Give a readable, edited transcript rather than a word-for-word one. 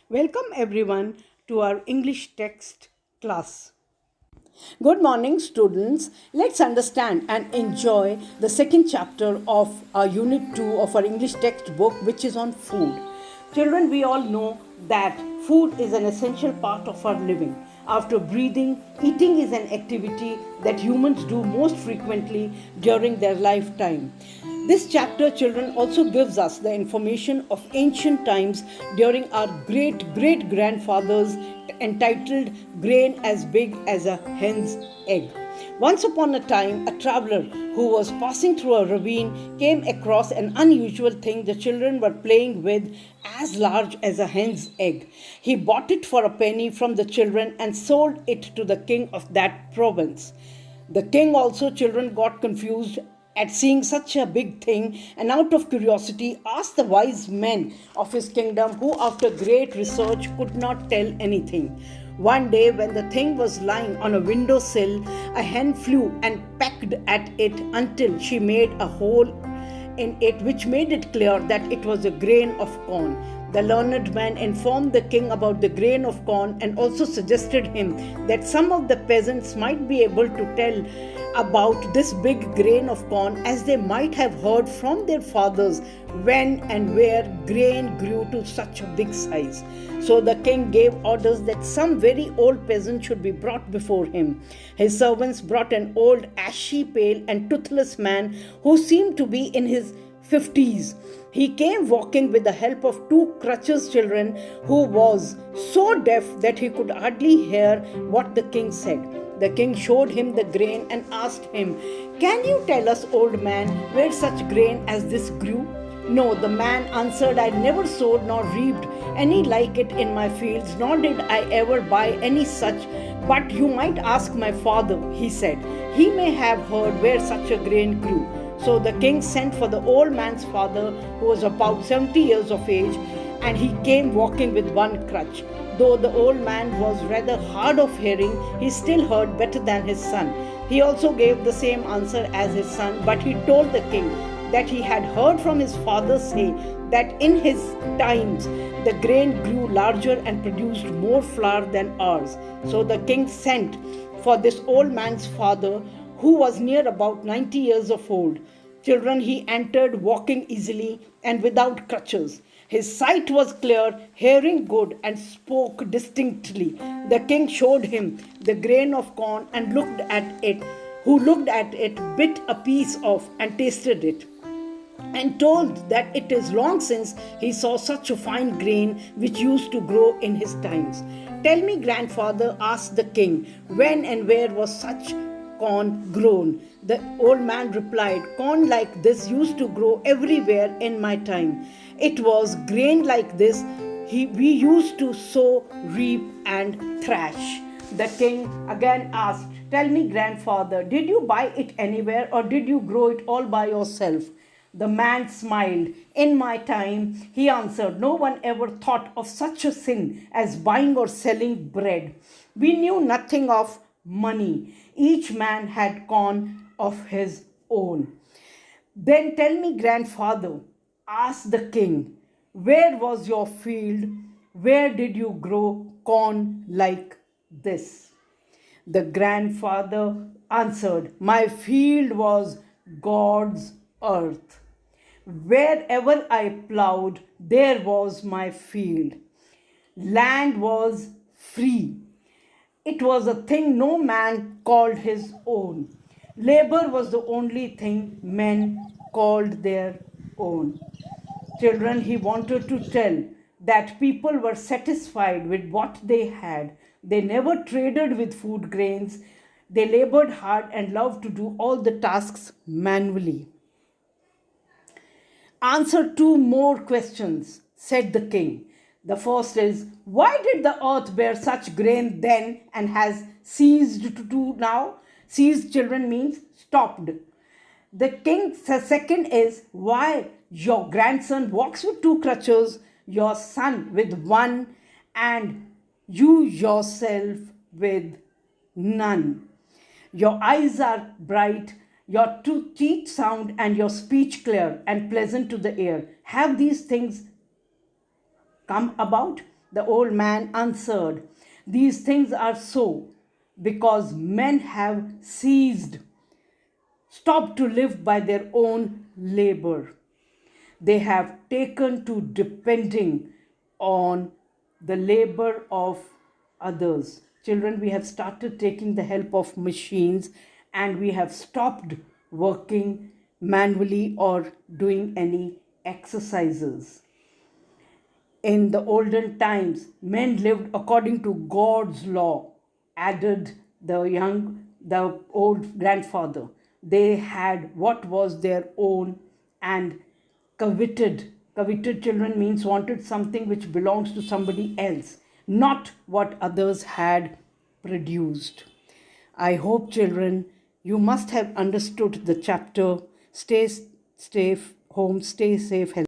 Welcome everyone to our English text class. Good morning, students. Let's understand and enjoy the second chapter of our Unit 2 of our English textbook, which is on food. Children, we all know that food is an essential part of our living. After breathing, eating is an activity that humans do most frequently during their lifetime. This chapter, children, also gives us the information of ancient times during our great great grandfathers, entitled Grain as Big as a Hen's Egg. Once upon a time, a traveler who was passing through a ravine came across an unusual thing the children were playing with, as large as a hen's egg. He bought it for a penny from the children and sold it to the king of that province. The king also, children, got confused at seeing such a big thing, and out of curiosity asked the wise men of his kingdom, who after great research could not tell anything. One day, when the thing was lying on a windowsill, a hen flew and pecked at it until she made a hole in it, which made it clear that it was a grain of corn. The learned man informed the king about the grain of corn and also suggested him that some of the peasants might be able to tell about this big grain of corn, as they might have heard from their fathers when and where grain grew to such a big size. So the king gave orders that some very old peasant should be brought before him. His servants brought an old, ashy, pale, and toothless man who seemed to be in his 50s. He came walking with the help of two crutches, children, who was so deaf that he could hardly hear what the king said. The king showed him the grain and asked him, "Can you tell us, old man, where such grain as this grew?" "No," the man answered, "I never sowed nor reaped any like it in my fields, nor did I ever buy any such. But you might ask my father," he said. "He may have heard where such a grain grew." So the king sent for the old man's father, who was about 70 years of age, and he came walking with one crutch. Though the old man was rather hard of hearing, he still heard better than his son. He also gave the same answer as his son, but he told the king that he had heard from his father say that in his times the grain grew larger and produced more flour than ours. So the king sent for this old man's father, who was near about 90 years of old. Children, he entered walking easily and without crutches. His sight was clear, hearing good, and spoke distinctly. The king showed him the grain of corn and looked at it, bit a piece off, and tasted it, and told that it is long since he saw such a fine grain which used to grow in his times. "Tell me, grandfather," asked the king, "when and where was such corn grown?" The old man replied, "Corn like this used to grow everywhere in my time. It was grain like this we used to sow, reap, and thrash." The king again asked, "Tell me, grandfather, did you buy it anywhere, or did you grow it all by yourself?" The man smiled. "In my time," he answered, "no one ever thought of such a sin as buying or selling bread. We knew nothing of money. Each man had corn of his own." "Then tell me, grandfather," asked the king, "where was your field? Where did you grow corn like this?" The grandfather answered, "My field was God's earth. Wherever I plowed, there was my field. Land was free. It was a thing no man called his own. Labor was the only thing men called their own." Children, he wanted to tell that people were satisfied with what they had. They never traded with food grains. They labored hard and loved to do all the tasks manually. "Answer two more questions," said the king. "The first is, why did the earth bear such grain then and has ceased to do now?" Ceased, children, means stopped. The second is, why your grandson walks with two crutches, your son with one, and you yourself with none. Your eyes are bright, your teeth sound, and your speech clear and pleasant to the ear. Have these things come about? The old man answered, "These things are so because men have stopped to live by their own labor. They have taken to depending on the labor of others." Children, we have started taking the help of machines and we have stopped working manually or doing any exercises. In the olden times, men lived according to God's law, added the old grandfather. They had what was their own and coveted. Coveted, children, means wanted something which belongs to somebody else, not what others had produced. I hope, children, you must have understood the chapter. Stay safe home, stay safe, healthy.